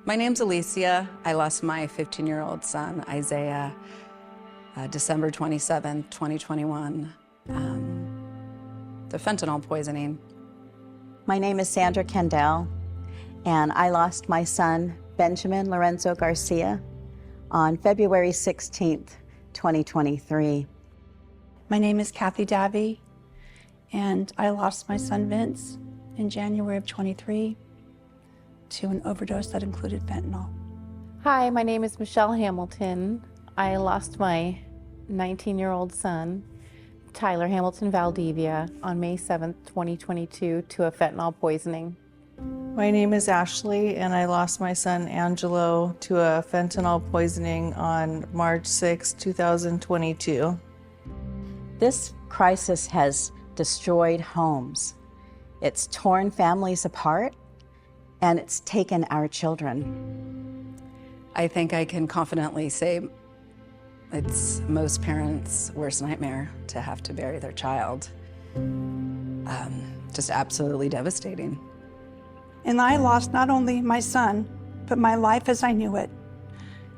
My name's Alicia. I lost my 15-year-old son, Isaiah, December 27th, 2021, to fentanyl poisoning. My name is Sandra Kendall, and I lost my son, Benjamin Lorenzo Garcia, on February 16th, 2023. My name is Kathy Davey, and I lost my son, Vince, in January of 23 to an overdose that included fentanyl. Hi, my name is Michelle Hamilton. I lost my 19-year-old son, Tyler Hamilton Valdivia, on May 7th, 2022 to a fentanyl poisoning. My name is Ashley, and I lost my son Angelo to a fentanyl poisoning on March 6, 2022. This crisis has destroyed homes. It's torn families apart, and it's taken our children. I think I can confidently say it's most parents' worst nightmare to have to bury their child. Just absolutely devastating. And I lost not only my son, but my life as I knew it,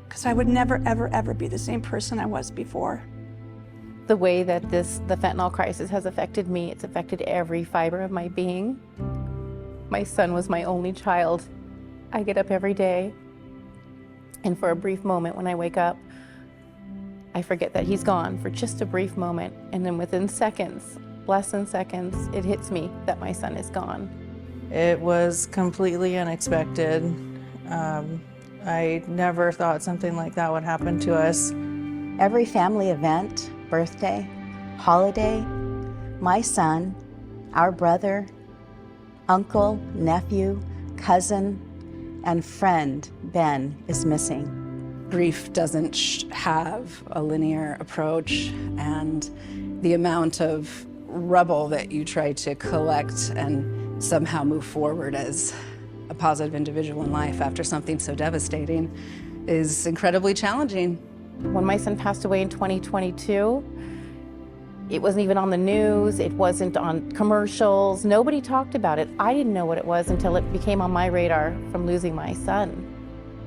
because I would never, ever, ever be the same person I was before. The way that the fentanyl crisis has affected me, it's affected every fiber of my being. My son was my only child. I get up every day, and for a brief moment when I wake up, I forget that he's gone for just a brief moment, and then within seconds, less than seconds, it hits me that my son is gone. It was completely unexpected. I never thought something like that would happen to us. Every family event, birthday, holiday, my son, our brother, uncle, nephew, cousin, and friend, Ben, is missing. Grief doesn't have a linear approach, and the amount of rubble that you try to collect and somehow move forward as a positive individual in life after something so devastating is incredibly challenging. When my son passed away in 2022, it wasn't even on the news, it wasn't on commercials, nobody talked about it. I didn't know what it was until it became on my radar from losing my son.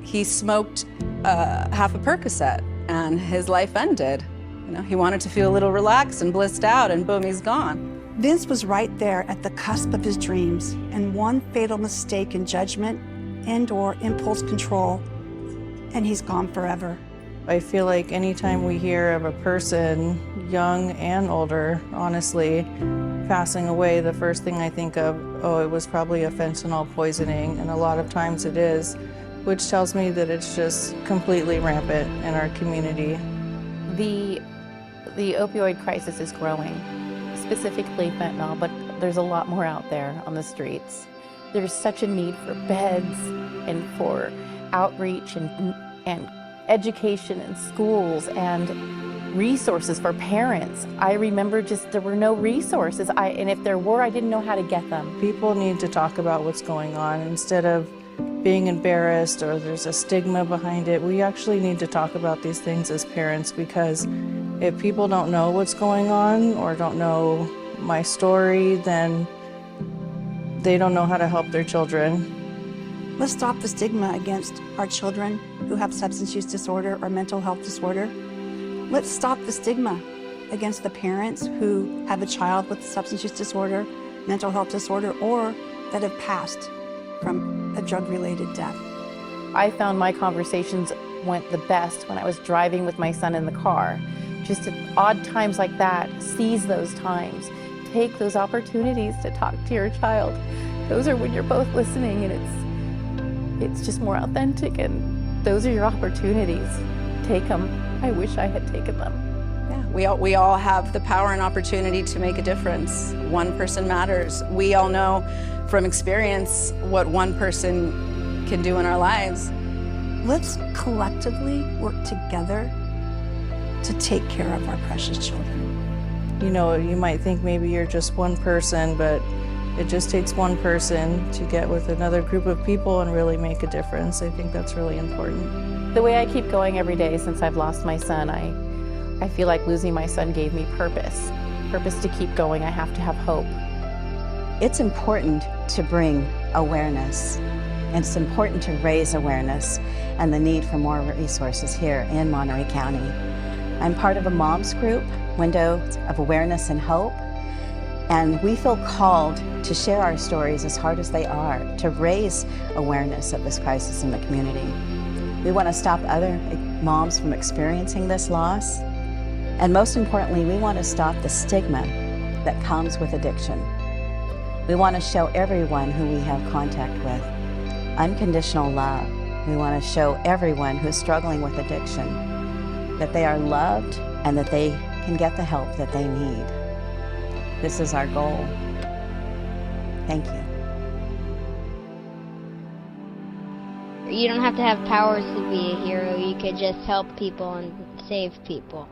He smoked half a Percocet and his life ended. You know, he wanted to feel a little relaxed and blissed out, and boom, he's gone. Vince was right there at the cusp of his dreams, and one fatal mistake in judgment and/or impulse control, and he's gone forever. I feel like anytime we hear of a person, young and older, honestly, passing away, the first thing I think of, oh, it was probably a fentanyl poisoning, and a lot of times it is, which tells me that it's just completely rampant in our community. The opioid crisis is growing, specifically fentanyl, but there's a lot more out there on the streets. There's such a need for beds and for outreach and education in schools and resources for parents. I remember just there were no resources, and if there were, I didn't know how to get them. People need to talk about what's going on instead of being embarrassed or there's a stigma behind it. We actually need to talk about these things as parents, because if people don't know what's going on or don't know my story, then they don't know how to help their children. Let's stop the stigma against our children who have substance use disorder or mental health disorder. Let's stop the stigma against the parents who have a child with substance use disorder, mental health disorder, or that have passed from a drug-related death. I found my conversations went the best when I was driving with my son in the car. Just at odd times like that, seize those times. Take those opportunities to talk to your child. Those are when you're both listening, and it's just more authentic, and those are your opportunities. Take them. I wish I had taken them. Yeah, we all have the power and opportunity to make a difference. One person matters. We all know from experience what one person can do in our lives. Let's collectively work together to take care of our precious children. You know, you might think maybe you're just one person, but it just takes one person to get with another group of people and really make a difference. I think that's really important. The way I keep going every day since I've lost my son, I feel like losing my son gave me purpose. Purpose to keep going. I have to have hope. It's important to bring awareness. And it's important to raise awareness and the need for more resources here in Monterey County. I'm part of a mom's group, Window of Awareness and Hope, and we feel called to share our stories as hard as they are, to raise awareness of this crisis in the community. We want to stop other moms from experiencing this loss, and most importantly, we want to stop the stigma that comes with addiction. We want to show everyone who we have contact with unconditional love. We want to show everyone who's struggling with addiction that they are loved and that they can get the help that they need. This is our goal. Thank you. You don't have to have powers to be a hero. You could just help people and save people.